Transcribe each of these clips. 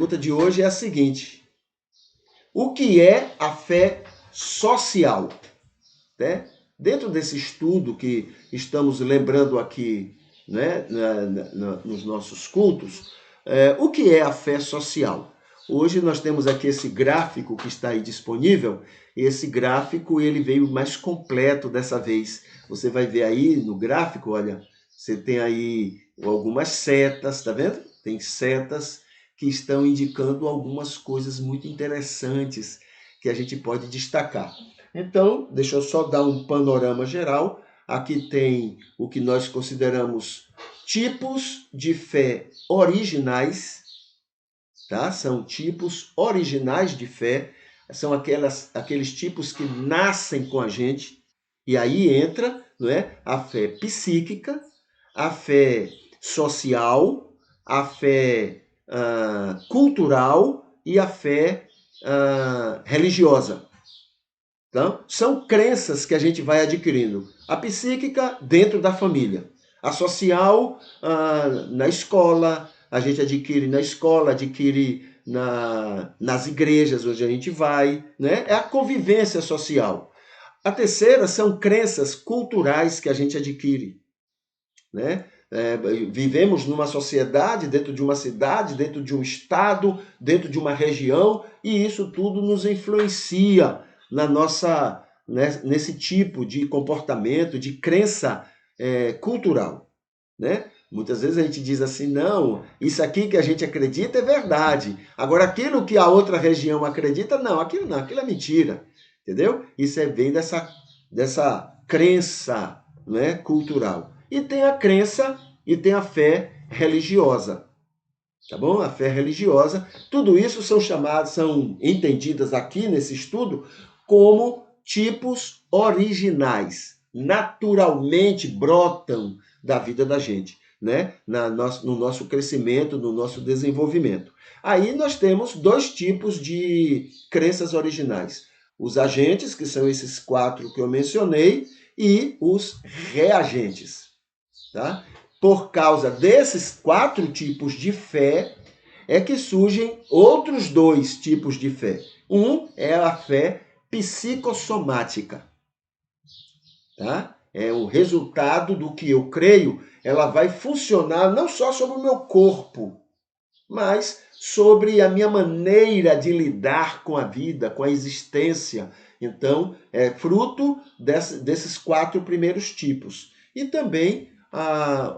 pergunta de hoje é a seguinte: o que é a fé social? Né? Dentro desse estudo que estamos lembrando aqui, né, nos nossos cultos, o que é a fé social? Hoje nós temos aqui esse gráfico que está aí disponível. Esse gráfico ele veio mais completo dessa vez. Você vai ver aí no gráfico, olha, você tem aí algumas setas, tá vendo? Tem setas que estão indicando algumas coisas muito interessantes que a gente pode destacar. Então, deixa eu só dar um panorama geral. Aqui tem o que nós consideramos tipos de fé originais, tá? São tipos originais de fé, são aqueles tipos que nascem com a gente, e aí entra, não é, a fé psíquica, a fé social, a fé cultural e a fé religiosa. Então, são crenças que a gente vai adquirindo. A psíquica dentro da família. A social na escola, a gente adquire na escola, adquire nas igrejas onde a gente vai. Né? É a convivência social. A terceira são crenças culturais que a gente adquire. Né? Vivemos numa sociedade, dentro de uma cidade, dentro de um estado, dentro de uma região, e isso tudo nos influencia na nossa, né, nesse tipo de comportamento, de crença cultural. Né? Muitas vezes a gente diz assim, não, isso aqui que a gente acredita é verdade. Agora, aquilo que a outra região acredita, não, aquilo é mentira. Entendeu? Isso vem dessa crença, né, cultural. E tem a crença e tem a fé religiosa. Tá bom? A fé religiosa. Tudo isso são entendidas aqui nesse estudo como tipos originais. Naturalmente brotam da vida da gente, né? No nosso crescimento, no nosso desenvolvimento. Aí nós temos dois tipos de crenças originais. Os agentes, que são esses quatro que eu mencionei, e os reagentes. Tá? Por causa desses quatro tipos de fé, é que surgem outros dois tipos de fé. Um é a fé psicossomática. Tá? É o resultado do que eu creio, ela vai funcionar não só sobre o meu corpo, mas sobre a minha maneira de lidar com a vida, com a existência. Então, é fruto desses quatro primeiros tipos. E também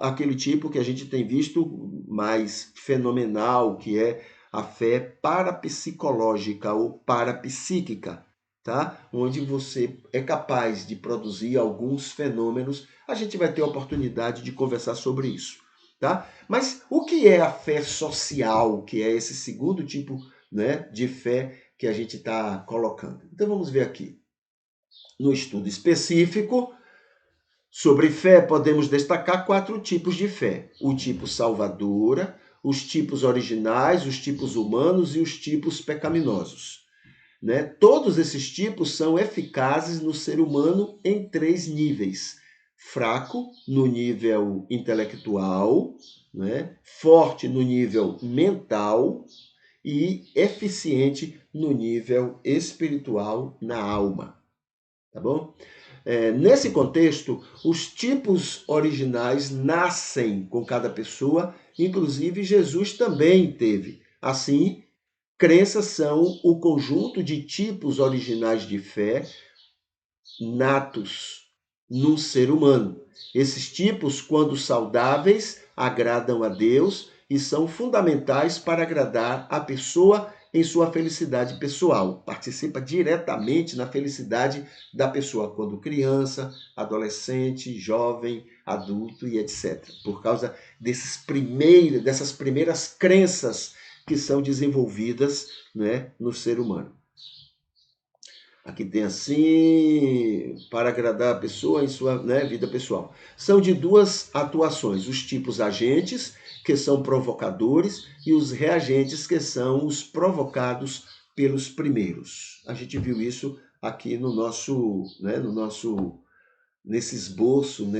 aquele tipo que a gente tem visto mais fenomenal, que é a fé parapsicológica ou parapsíquica, tá? Onde você é capaz de produzir alguns fenômenos. A gente vai ter a oportunidade de conversar sobre isso. Tá? Mas o que é a fé social, que é esse segundo tipo, né, de fé que a gente está colocando? Então vamos ver aqui. No estudo específico sobre fé, podemos destacar quatro tipos de fé: o tipo salvadora, os tipos originais, os tipos humanos e os tipos pecaminosos. Né? Todos esses tipos são eficazes no ser humano em três níveis: fraco no nível intelectual, né? Forte no nível mental e eficiente no nível espiritual, na alma. Tá bom? Nesse contexto, os tipos originais nascem com cada pessoa, inclusive Jesus também teve. Assim, crenças são o conjunto de tipos originais de fé natos num ser humano. Esses tipos, quando saudáveis, agradam a Deus e são fundamentais para agradar a pessoa em sua felicidade pessoal. Participa diretamente na felicidade da pessoa quando criança, adolescente, jovem, adulto e etc. Por causa dessas primeiras crenças que são desenvolvidas, né, no ser humano. Aqui tem assim, para agradar a pessoa em sua, né, vida pessoal. São de duas atuações: os tipos agentes, que são provocadores, e os reagentes, que são os provocados pelos primeiros. A gente viu isso aqui no nosso, né, nesse esboço,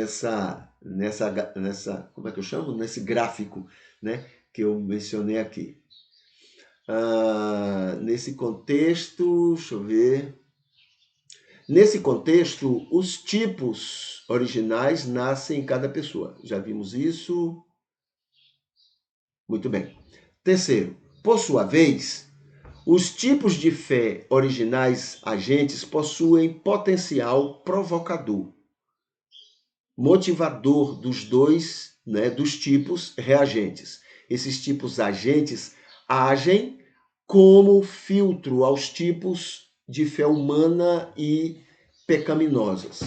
como é que eu chamo? Nesse gráfico, né, que eu mencionei aqui. Nesse contexto, deixa eu ver. Nesse contexto, os tipos originais nascem em cada pessoa. Já vimos isso? Muito bem. Terceiro, por sua vez, os tipos de fé originais agentes possuem potencial provocador, motivador dos dois, né, dos tipos reagentes. Esses tipos agentes agem como filtro aos tipos de fé humana e pecaminosas,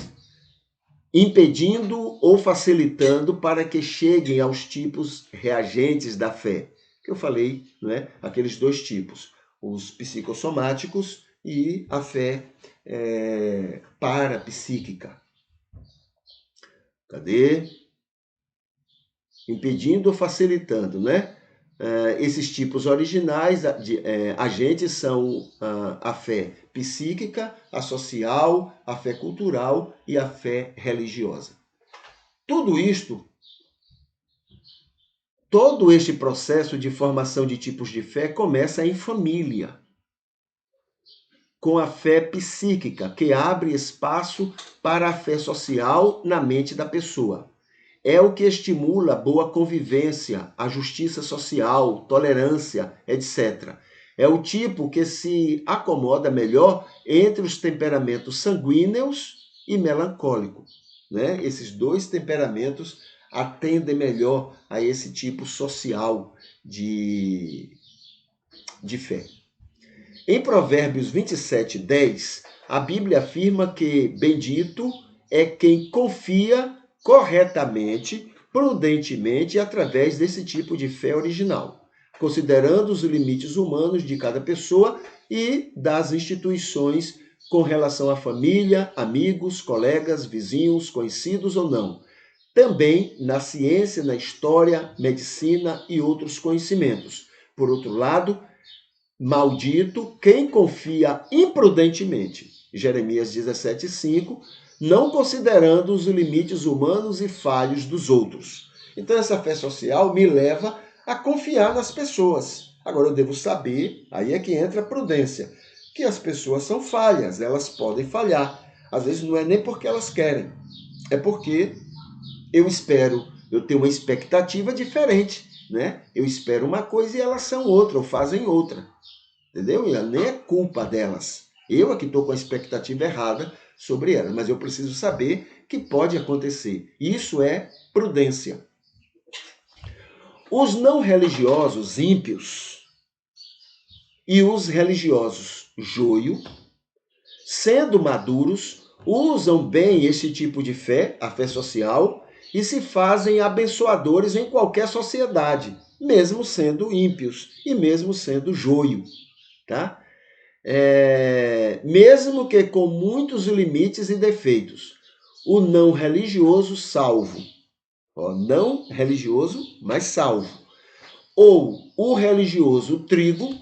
impedindo ou facilitando para que cheguem aos tipos reagentes da fé, que eu falei, né? Aqueles dois tipos, os psicossomáticos e a fé parapsíquica. Cadê? Impedindo ou facilitando, né? Esses tipos originais de agentes são a fé psíquica, a social, a fé cultural e a fé religiosa. Tudo isto, todo este processo de formação de tipos de fé começa em família, com a fé psíquica, que abre espaço para a fé social na mente da pessoa. É o que estimula a boa convivência, a justiça social, tolerância, etc. É o tipo que se acomoda melhor entre os temperamentos sanguíneos e melancólicos, né? Esses dois temperamentos atendem melhor a esse tipo social de fé. Em Provérbios 27:10, a Bíblia afirma que bendito é quem confia corretamente, prudentemente e através desse tipo de fé original, considerando os limites humanos de cada pessoa e das instituições com relação à família, amigos, colegas, vizinhos, conhecidos ou não. Também na ciência, na história, medicina e outros conhecimentos. Por outro lado, maldito quem confia imprudentemente. Jeremias 17:5, não considerando os limites humanos e falhos dos outros. Então essa fé social me leva a confiar nas pessoas. Agora eu devo saber, aí é que entra a prudência, que as pessoas são falhas, elas podem falhar. Às vezes não é nem porque elas querem, é porque eu tenho uma expectativa diferente, né? Eu espero uma coisa e elas são outra, ou fazem outra. Entendeu? E nem é culpa delas. Eu é que estou com a expectativa errada sobre elas, mas eu preciso saber que pode acontecer. Isso é prudência. Os não religiosos ímpios e os religiosos joio, sendo maduros, usam bem esse tipo de fé, a fé social, e se fazem abençoadores em qualquer sociedade, mesmo sendo ímpios e mesmo sendo joio, tá? Mesmo que com muitos limites e defeitos. O não religioso salvo. Não religioso, mas salvo. Ou o religioso trigo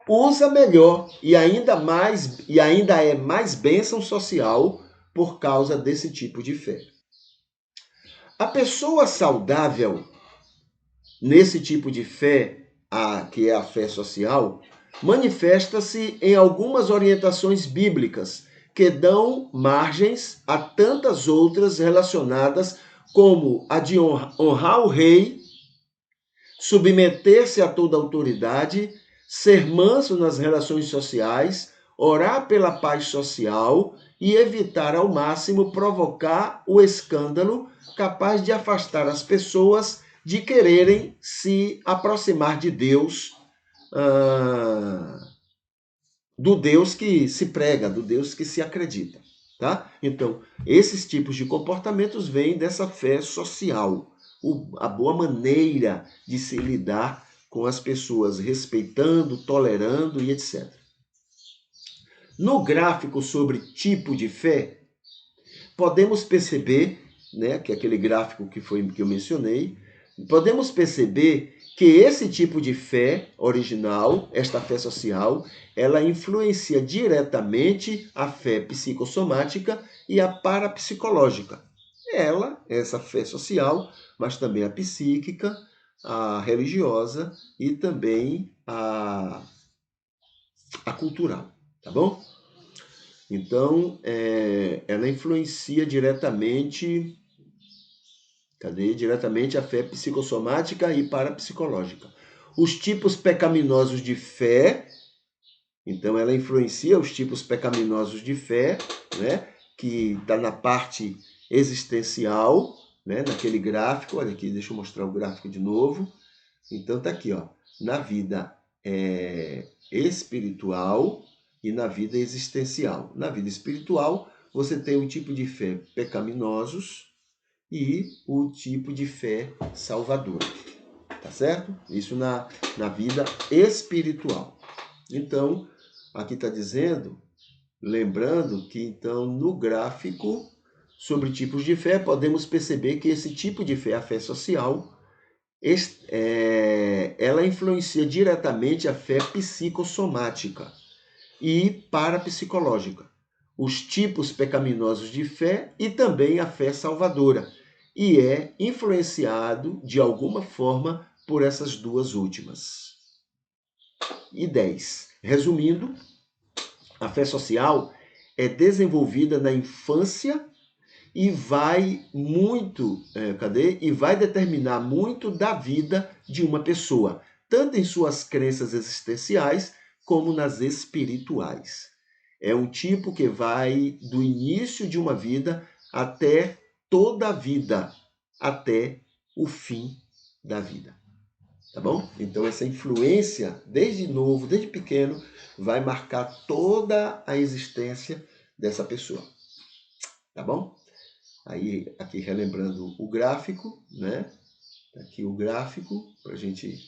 usa melhor e ainda é mais bênção social por causa desse tipo de fé. A pessoa saudável nesse tipo de fé, que é a fé social, manifesta-se em algumas orientações bíblicas que dão margens a tantas outras relacionadas como a de honrar o rei, submeter-se a toda autoridade, ser manso nas relações sociais, orar pela paz social e evitar ao máximo provocar o escândalo capaz de afastar as pessoas de quererem se aproximar de Deus, do Deus que se prega, do Deus que se acredita, tá? Então, esses tipos de comportamentos vêm dessa fé social, a boa maneira de se lidar com as pessoas, respeitando, tolerando e etc. No gráfico sobre tipo de fé, podemos perceber, né, que é aquele gráfico que eu mencionei, podemos perceber que esse tipo de fé original, esta fé social, ela influencia diretamente a fé psicossomática e a parapsicológica. Essa fé social, mas também a psíquica, a religiosa e também a cultural, tá bom? Então, ela influencia diretamente, diretamente a fé psicossomática e parapsicológica. Os tipos pecaminosos de fé, então ela influencia os tipos pecaminosos de fé, né? Que está na parte existencial, né? Naquele gráfico, olha aqui, deixa eu mostrar o gráfico de novo. Então tá aqui, ó, na vida espiritual e na vida existencial. Na vida espiritual, você tem o tipo de fé pecaminosos e o tipo de fé salvadora, tá certo? Isso na vida espiritual. Então, aqui está dizendo, lembrando que então no gráfico sobre tipos de fé, podemos perceber que esse tipo de fé, a fé social, ela influencia diretamente a fé psicossomática e parapsicológica, os tipos pecaminosos de fé e também a fé salvadora, e é influenciado de alguma forma por essas duas últimas. E 10. Resumindo, a fé social é desenvolvida na infância e vai e vai determinar muito da vida de uma pessoa, tanto em suas crenças existenciais como nas espirituais. É um tipo que vai do início de uma vida até toda a vida, até o fim da vida. Tá bom? Então essa influência, desde novo, desde pequeno, vai marcar toda a existência dessa pessoa. Tá bom? Aí, aqui relembrando o gráfico, né? Aqui o gráfico, para a gente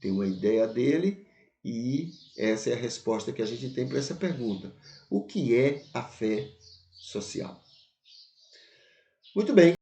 ter uma ideia dele. E essa é a resposta que a gente tem para essa pergunta. O que é a fé social? Muito bem.